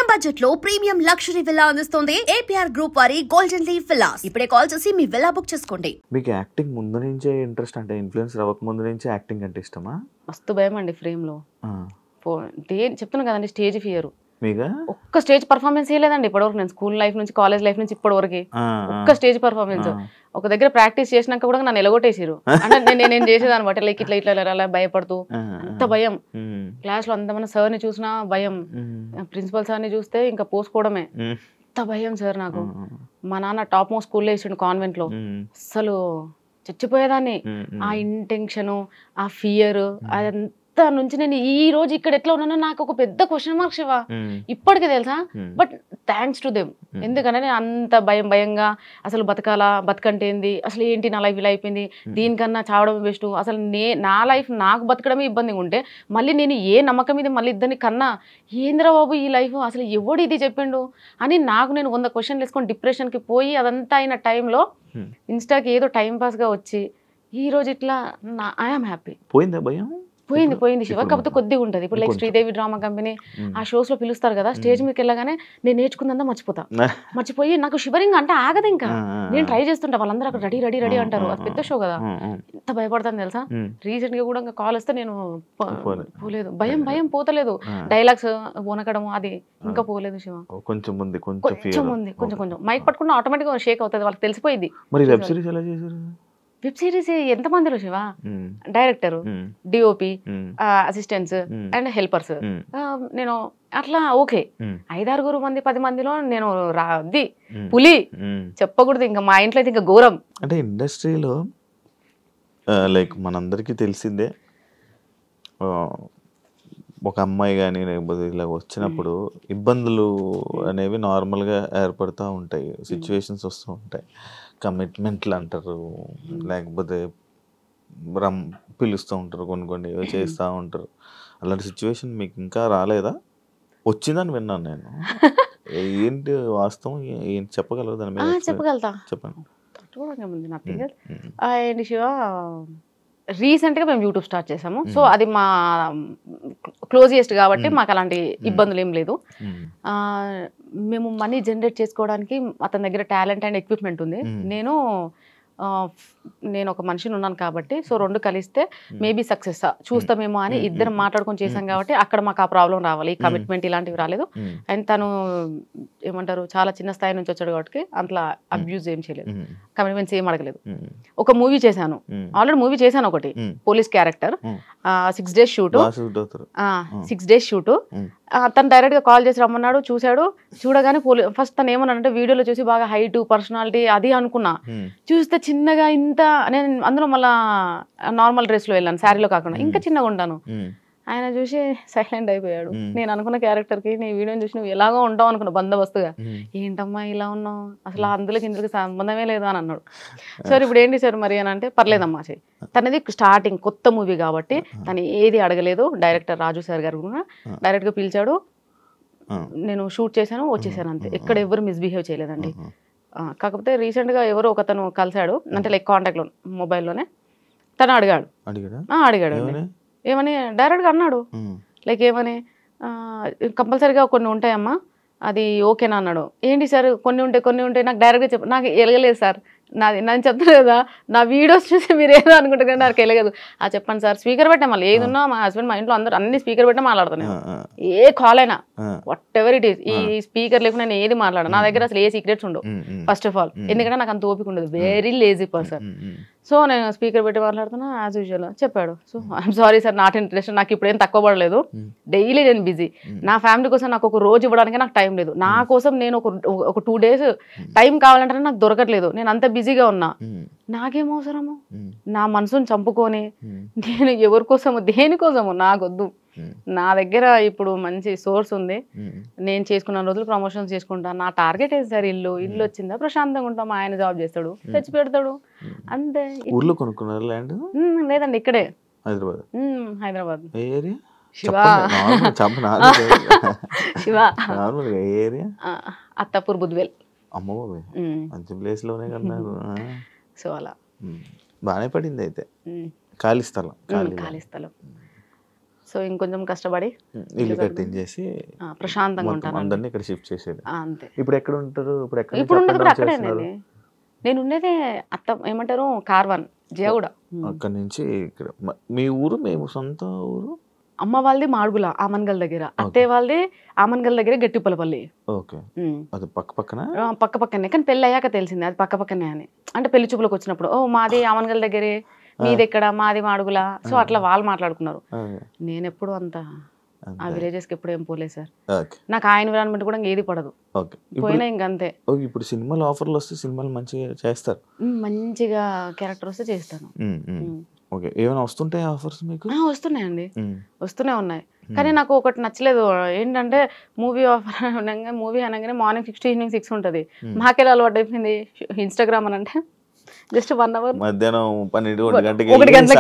Medium budget లో premium luxury villa అందిస్తుంది APR group వారి గోల్డెన్ లీఫ్ విల్లాస్. ఇప్పుడే కాల్ చేసి మీ విల్లా బుక్ చేసుకోండి. మీకు యాక్టింగ్ ముందు నుంచే ఇంట్రెస్ట్, అంటే ఇన్ఫ్లుయెన్స్ అవ్వక ముందు నుంచే యాక్టింగ్ అంటే ఇష్టమా? మస్తు భయం అండి ఫ్రేమ్ లో. చెప్తున్నా కదండి, స్టేజ్ ఫియర్. మీగా ఒక్క స్టేజ్ పర్ఫార్మెన్స్ చేయలేదండి ఇప్పటివరకు. నేను స్కూల్ లైఫ్ నుంచి కాలేజ్ లైఫ్ నుంచి ఇప్పటివరకు ఒక్క స్టేజ్ పర్ఫార్మెన్స్. ఒక దగ్గర ప్రాక్టీస్ చేసినాక కూడా నన్ను ఎలగొట్టేసారు. అంటే నేను చేసేదాన్ని బట్టి లైక్ ఇట్లా ఇట్లా అలా భయపడుతూ, అంత భయం. క్లాస్ లో అంతమంది సార్ని చూసినా భయం, ప్రిన్సిపల్ సార్ని చూస్తే ఇంకా పోసుకోవడమే. అంత భయం సార్ నాకు. మా నాన్న టాప్ మోస్ట్ స్కూల్లో వేసిండు కాన్వెంట్ లో. అసలు చచ్చిపోయేదాన్ని. ఆ ఇంటెన్షన్, ఆ ఫియర్, అదంతా నుంచి నేను ఈ రోజు ఇక్కడ ఎట్లా ఉన్నానో నాకు ఒక పెద్ద క్వశ్చన్ మార్క్ శివ ఇప్పటికే తెలుసా. But thanks to them. ఎందుకంటే నేను అంత భయంగా అసలు బతకాలా, బతకంటే ఏంది, అసలు ఏంటి నా లైఫ్ ఇలా అయిపోయింది, దీనికన్నా చావడం బెస్ట్, అసలు నా లైఫ్ నాకు బతకడమే ఇబ్బందిగా ఉంటే మళ్ళీ నేను ఏ నమ్మకం మీద మళ్ళీ ఇద్దరిని కన్నా ఏంద్రా బాబు ఈ లైఫ్, అసలు ఎవడు ఇది చెప్పిండు అని నాకు నేను 100 క్వశ్చన్లు వేసుకొని డిప్రెషన్కి పోయి అదంతా అయిన టైంలో ఇన్స్టాకి ఏదో టైంపాస్గా వచ్చి ఈ రోజు ఇట్లా ఐఎమ్ హ్యాపీ. పోయిందా భయం? పోయింది శివ. కాకపోతే కొద్దిగా ఉంటుంది. ఇప్పుడు లైక్ శ్రీదేవి డ్రామా కంపెనీ ఆ షోస్ లో పిలుస్తారు కదా, స్టేజ్ మీదకి వెళ్ళగానే నేను నేర్చుకుందా మర్చిపోయి నాకు షివరింగ్ అంటే ఆగదు. ఇంకా నేను ట్రై చేస్తుంటా, వాళ్ళందరూ అక్కడ రెడీ రెడీ రెడీ అంటారు. అది పెద్ద షో కదా, ఎంత భయపడతాను తెలుసా. రీసెంట్ గా కూడా ఇంకా కాల్ వస్తే నేను పోలేదు. భయం పోతలేదు. డైలాగ్స్ వనకడం అది ఇంకా పోలేదు శివ. కొంచెం మైక్ పట్టుకున్న ఆటోమేటిక్ గా షేక్ అవుతుంది, వాళ్ళకి తెలిసిపోయింది. వెబ్ సిరీస్ ఎంత మందిలో Shiva, director, DOP, assistants and helpers. నేను అట్లా ఓకే 5-6 మంది 10 మందిలో నేను పులి చెప్పకూడదు. ఇంకా మా ఇంట్లో అయితే ఇంకా ఘోరం. అంటే ఇండస్ట్రీలో లైక్ మనందరికీ తెలిసిందే, ఒక అమ్మాయి కానీ లేకపోతే ఇలా వచ్చినప్పుడు ఇబ్బందులు అనేవి నార్మల్గా ఏర్పడుతూ ఉంటాయి, సిచ్యువేషన్స్ వస్తూ ఉంటాయి. కమిట్మెంట్లు అంటారు, లేకపోతే పిలుస్తూ ఉంటారు, కొన్ని చేస్తూ ఉంటారు. అలాంటి సిచ్యువేషన్ మీకు ఇంకా రాలేదా? వచ్చిందని విన్నాను నేను. ఏంటి వాస్తవం, ఏంటి చెప్పగలరు దాని మీద? చెప్పగలుగుతా, చెప్పండి. అండ్ శివ రీసెంట్గా మేము యూట్యూబ్ స్టార్ట్ చేసాము. సో అది మా క్లోజియెస్ట్ కాబట్టి మాకు అలాంటి ఇబ్బందులు ఏం లేదు. మేము మనీ జనరేట్ చేసుకోవడానికి అతని దగ్గర టాలెంట్ అండ్ ఎక్విప్మెంట్ ఉంది. నేను ఒక మనిషిని ఉన్నాను కాబట్టి సో 2 కలిస్తే మేబీ సక్సెస్ చూస్తామేమో అని ఇద్దరు మాట్లాడుకొని చేశాం కాబట్టి అక్కడ మాకు ఆ ప్రాబ్లం రావాలి. ఈ కమిట్మెంట్ ఇలాంటివి రాలేదు. అండ్ తను ఏమంటారు చాలా చిన్న స్థాయి నుంచి వచ్చాడు కాబట్టి అట్లా అబ్యూజ్ ఏం చేయలేదు, కమిట్మెంట్స్ ఏం అడగలేదు. ఒక మూవీ చేశాను, ఆల్రెడీ మూవీ చేశాను ఒకటి, police character. 6 days shoot, 6 days shoot. తను డైరెక్ట్ గా కాల్ చేసి రమ్మన్నాడు, చూశాడు. చూడగానే ఫస్ట్ తను ఏమన్నాడంటే వీడియోలో చూసి బాగా హైట్ పర్సనాలిటీ అది అనుకున్నా. చూస్తే చిన్నగా ఇంత, నేను అందులో మళ్ళా నార్మల్ డ్రెస్ లో వెళ్ళాను, శారీలో కాకుండా ఇంకా చిన్నగా ఉంటాను. ఆయన చూసి సైలెంట్ అయిపోయాడు. నేను అనుకున్న క్యారెక్టర్ కి నీ వీడియోని చూసి నువ్వు ఎలాగో ఉంటావు అనుకున్నా బందోబస్తుగా. ఏంటమ్మా ఇలా ఉన్నావు, అసలు అందులోకి ఇందులోకి సంబంధమే లేదు అని అన్నాడు. సార్ ఇప్పుడు ఏంటి సార్ మరి అని అంటే పర్లేదమ్మా చెయ్యి. తనది స్టార్టింగ్ కొత్త మూవీ కాబట్టి తను ఏది అడగలేదు. డైరెక్టర్ రాజు సార్ గారు కూడా డైరెక్ట్ గా పిలిచాడు, నేను షూట్ చేశాను, వచ్చేసాను అంతే. ఎక్కడ ఎవరు మిస్బిహేవ్ చేయలేదండి. కాకపోతే రీసెంట్ గా ఎవరో ఒకతను కలిశాడు, అంటే లైక్ కాంటాక్ట్ లో మొబైల్లోనే. తను అడిగాడు ఏమని, డైరెక్ట్ గా అన్నాడు లైక్ ఏమని, కంపల్సరీగా కొన్ని ఉంటాయమ్మా అది ఓకేనా అన్నాడు. ఏంటి సార్ కొన్ని ఉంటాయి నాకు డైరెక్ట్గా చెప్పు. నాకు ఎలగలేదు సార్, నేను చెప్తాను కదా నా వీడియోస్ చూసి మీరు ఏదో అనుకుంటారు కానీ నాకు వెళ్ళగదు. చెప్పండి సార్, స్పీకర్ పెట్టా. మళ్ళీ ఏది ఉన్నా మా హస్బెండ్ మా ఇంట్లో అందరూ అన్ని స్పీకర్ పెట్టా మాట్లాడుతాను. ఏ కాల్ అయినా వాట్ ఎవర్ ఇట్ ఈస్, ఈ స్పీకర్ లేకుండా నేను ఏది మాట్లాడాను. నా దగ్గర అసలు ఏ సీక్రెట్స్ ఉండవు ఫస్ట్ ఆఫ్ ఆల్, ఎందుకంటే నాకు అంత ఓపిక ఉండదు, వెరీ లేజీ పర్సన్. సో నేను స్పీకర్ పెట్టి మాట్లాడుతున్నా యాజ్ యూజువల్. చెప్పాడు, so I'm sorry sir, not interest, నాకు ఇప్పుడు ఏం తక్కువ పడలేదు, డైలీ నేను బిజీ. నా ఫ్యామిలీ కోసం నాకు ఒక రోజు ఇవ్వడానికి నాకు టైం లేదు. నా కోసం నేను ఒక 2 days టైం కావాలంటే నాకు దొరకట్లేదు, నేను అంత బిజీగా ఉన్నా. నాకేం అవసరము నా మనసుని చంపుకొని నేను ఎవరి కోసము దేనికోసము నాకొద్దు. నా దగ్గర ఇప్పుడు మంచి సోర్స్ ఉంది, నేను చేసుకున్న రోజులు ప్రమోషన్స్ చేసుకుంటాను. నా టార్గెట్ ఏంటి సార్, ఇల్లు వచ్చిందా ప్రశాంతంగా ఉంటాం, ఆయన జాబ్ చేస్తాడు, తెచ్చి పెడతాడు అంతే. లేదండి ఇక్కడే హైదరాబాద్. శివ అత్తాపూర్ బుద్వేల్. సో అలా బాగానే పడింది అయితే. ఖాళీ స్థలం. ఖాళీ స్థలం. సో ఇంకొంచెం కష్టపడి ఇల్లు కట్టించేసి ప్రశాంతంగా ఉంటాను, అందరినీ ఇక్కడ షిఫ్ట్ చేసేది. అంతే. ఇప్పుడు ఎక్కడ ఉంటారు? ఇప్పుడు ఉండేది కూడా అక్కడేనండి. నేను ఉండేది ఏమంటారు కార్వాన్ జయగూడ. అక్కడ నుంచి ఇక్కడ మీ ఊరు? మేము సొంత ఊరు. అమ్మ వాళ్ళది మాడుగుల ఆమన్గల్ దగ్గర, అత్తయ్య వాళ్ళది ఆమన్గల్ దగ్గర గట్టిపల్లపల్లి. ఓకే, అది పక్క పక్కన? పక్క పక్కనే, కానీ పెళ్ళి అయ్యాక తెలిసింది అది పక్క పక్కనే అని. అంటే పెళ్లి చూపులకు వచ్చినప్పుడు ఓ మాది ఆమన్గల్ దగ్గరే, మీది ఎక్కడ, మాది మాడుగుల. సో అట్లా వాళ్ళు మాట్లాడుకున్నారు. నేను ఎప్పుడు అంత ఆ విలేజెస్ కి ఎప్పుడు ఏం పోలేదు సార్. నాకు ఆ ఎన్విరాన్మెంట్ కూడా ఏది పడదు, పోయినా ఇంకంతే. ఇప్పుడు సినిమాలు ఆఫర్లు వస్తే సినిమాలు మంచిగా చేస్తారు, మంచిగా క్యారెక్టర్ వస్తే చేస్తాను. ఓకే, ఏమైనా వస్తుంటాయి ఆఫర్స్ మీకు? వస్తున్నాయండి, వస్తూనే ఉన్నాయి. కానీ నాకు ఒకటి నచ్చలేదు ఏంటంటే మూవీ ఆఫర్ అనగానే, మూవీ అనగానే మార్నింగ్ 6 ఈవినింగ్ 6 ఉంటుంది. మాకెలా అలవాటు అయిపోయింది ఇన్స్టాగ్రామ్ అని అంటే జస్ట్ 1 అవర్ మధ్యాహ్నం 12 1 గంటకి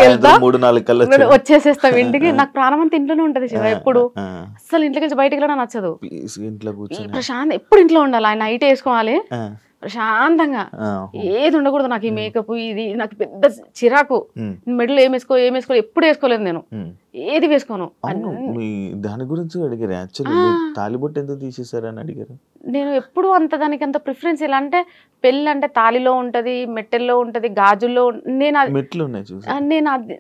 వెళ్తా 3-4 కల్లా వచ్చేసేస్తాం ఇంటికి. నాకు ప్రాణం అంతా ఇంట్లోనే ఉంటది శివ, ఎప్పుడు అసలు ఇంట్లోకి నుంచి బయటకి వెళ్ళడం నచ్చదు. ప్రశాంతం ఎప్పుడు ఇంట్లో ఉండాలి, ఆయన నైట్ వేసుకోవాలి ప్రశాంతంగా, ఏది ఉండకూడదు. నాకు ఈ మేకప్ ఇది నాకు పెద్ద చిరాకు. మెడలు ఏం వేసుకో ఎప్పుడు వేసుకోలేదు నేను, ఏది వేసుకోను. దాని గురించి అడిగారు యాక్చువల్లీ, తాలిబొట్టు ఎందుకు తీసేసారని అడిగారు. నేను ఎప్పుడు దానికి అంత ప్రిఫరెన్స్ ఇలా అంటే, పెళ్ళి అంటే తాలిలో ఉంటది, మెట్టెల్లో ఉంటది, గాజుల్లో. నేను మెట్లు ఉన్నాయి చూసి నేను అది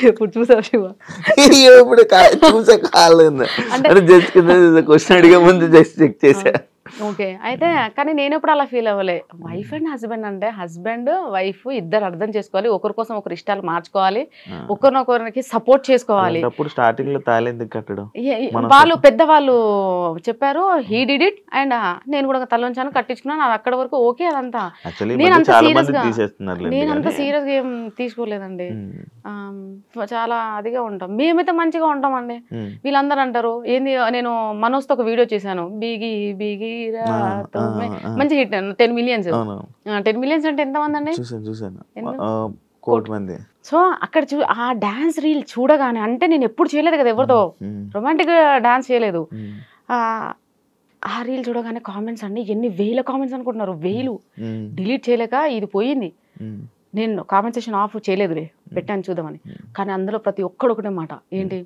ఎప్పుడు చూసావు శివ? ఇప్పుడు చూసా కాలేదు అంటే జస్ట్ క్వశ్చన్ అడిగే ముందు జస్ట్ చెక్ చేసా. ఓకే, అయితే కానీ నేను ఎప్పుడు అలా ఫీల్ అవ్వలే. వైఫ్ అండ్ హస్బెండ్ అంటే హస్బెండ్ వైఫ్ ఇద్దరు అర్థం చేసుకోవాలి, ఒకరి కోసం ఒకరి ఇష్టాలు మార్చుకోవాలి, ఒకరినొకరికి సపోర్ట్ చేసుకోవాలి. స్టార్టింగ్ లో తాళి ఎందుకు కట్టడం? వాళ్ళు పెద్దవాళ్ళు చెప్పారు, హీ డిడ్ ఇట్ అండ్ నేను కూడా తలొంచాను కట్టించుకున్నాను, అది అక్కడ వరకు ఓకే. అదంతా నేను అంత సీరియస్ గా ఏం తీసుకోలేదండి. చాలా అదిగా ఉంటాం, మేమైతే మంచిగా ఉంటామండి. వీళ్ళందరూ అంటారు ఏంది, నేను మనోజ్తో ఒక వీడియో చేశాను, బీగి బీగి మంచి హిట్, 10 మిలియన్స్. 10 మిలియన్స్ అంటే ఎంత మంది అండి? సో అక్కడ ఆ డాన్స్ రీల్ చూడగానే, అంటే నేను ఎప్పుడు చేయలేదు కదా ఎవరితో రొమాంటిక్ డాన్స్ చేయలేదు. ఆ రీల్ చూడగానే కామెంట్స్ అండి ఎన్ని వేల కామెంట్స్ అనుకుంటున్నారు, వేలు. డిలీట్ చేయలేక ఇది పోయింది. నేను కామెంట్ సెక్షన్ ఆఫ్ చేయలేదులే, పెట్టాను చూద్దామని. కానీ అందులో ప్రతి ఒక్కడు ఒకటే మాట, ఏంటి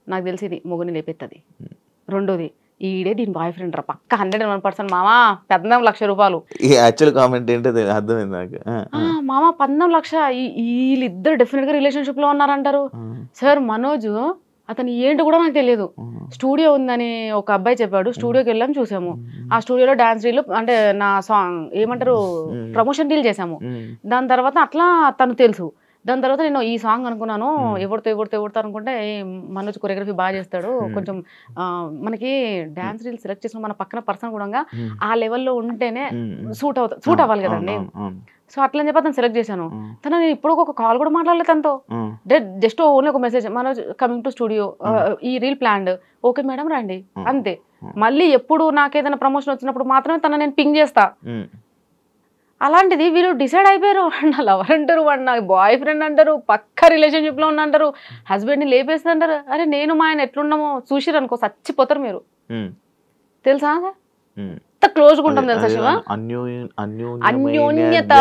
నాకు తెలిసి ఇది మొగుని లేపెత్తది, రెండోది ఈడే దీని బాయ్ ఫ్రెండ్ రా పక్క 101% మామా 14 లక్షల రూపాయలు. మామా 14 లక్ష, వీళ్ళిద్దరు డెఫినెట్ గా రిలేషన్షిప్ లో ఉన్నారంటారు సార్. మనోజ్ అతను ఏంటో కూడా నాకు తెలియదు. స్టూడియో ఉందని ఒక అబ్బాయి చెప్పాడు, స్టూడియోకి వెళ్ళాం చూసాము. ఆ స్టూడియోలో డాన్స్ రీల్ అంటే నా సాంగ్ ఏమంటారు ప్రమోషన్ రీల్ చేసాము. దాని తర్వాత అట్లా తను తెలుసు. దాని తర్వాత నేను ఈ సాంగ్ అనుకున్నాను, ఎవరితో అనుకుంటే మనోజ్ కొరియోగ్రఫీ బాగా చేస్తాడు, కొంచెం మనకి డాన్స్ రీల్ సెలెక్ట్ చేసిన మన పక్కన పర్సన్ కూడా ఆ లెవెల్లో ఉంటేనే సూట్ అవ్వాలి కదండి. సో అట్లా అని చెప్పి అతను సెలెక్ట్ చేశాను. తను నేను ఇప్పుడు ఒక కాల్ కూడా మాట్లాడలేదు తనతో, జస్ట్ ఓన్లీ ఒక message, Manoj coming to studio, ఈ రీల్ ప్లాన్డ్, ఓకే మేడం రండి అంతే. మళ్ళీ ఎప్పుడు నాకేదైనా ప్రమోషన్ వచ్చినప్పుడు మాత్రమే తన నేను పింగ్ చేస్తా. అలాంటిది వీళ్ళు డిసైడ్ అయిపోయారు, వాడు లవర్ అంటారు, వాడు నాకు బాయ్ ఫ్రెండ్ అంటారు, పక్క రిలేషన్షిప్ లో అంటారు, హస్బెండ్ ని లేపేస్తుంది అంటారు. అరే నేను మా ఆయన ఎట్లున్నామో చూసిరు అనుకో చచ్చిపోతారు మీరు, తెలుసా? ఎంత క్లోజ్ గా ఉంటాం తెలుసా శివ, అన్యోన్యత.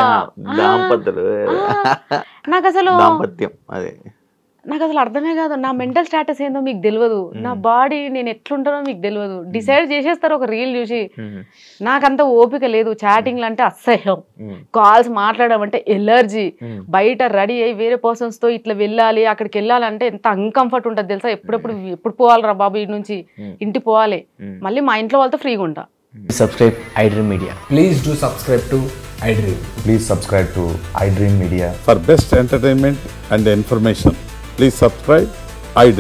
నాకు అసలు అర్థమే కాదు, నా మెంటల్ స్టాటస్ ఏందో మీకు తెలియదు, నా బాడీ నేను ఎట్లుంటానో మీకు తెలియదు. డిసైడ్ చేసేస్తారు ఒక రీల్ చూసి. నాకంత ఓపిక లేదు, చాటింగ్లు అంటే అసహ్యం, కాల్స్ మాట్లాడడం అంటే ఎలర్జీ. బయట రెడీ అయ్యి వేరే పర్సన్స్ తో ఇట్లా వెళ్ళాలి, అక్కడికి వెళ్ళాలంటే ఎంత అన్కంఫర్ట్ ఉంటుంది తెలుసా. ఎప్పుడు పోవాలరా బాబు ఇంటి నుంచి, ఇంటికి పోవాలి, మళ్ళీ మా ఇంట్లో వాళ్ళతో ఫ్రీగా ఉంటా. Subscribe iDream Media. Please do subscribe to iDream. Please subscribe to iDream Media. For best entertainment and information, please subscribe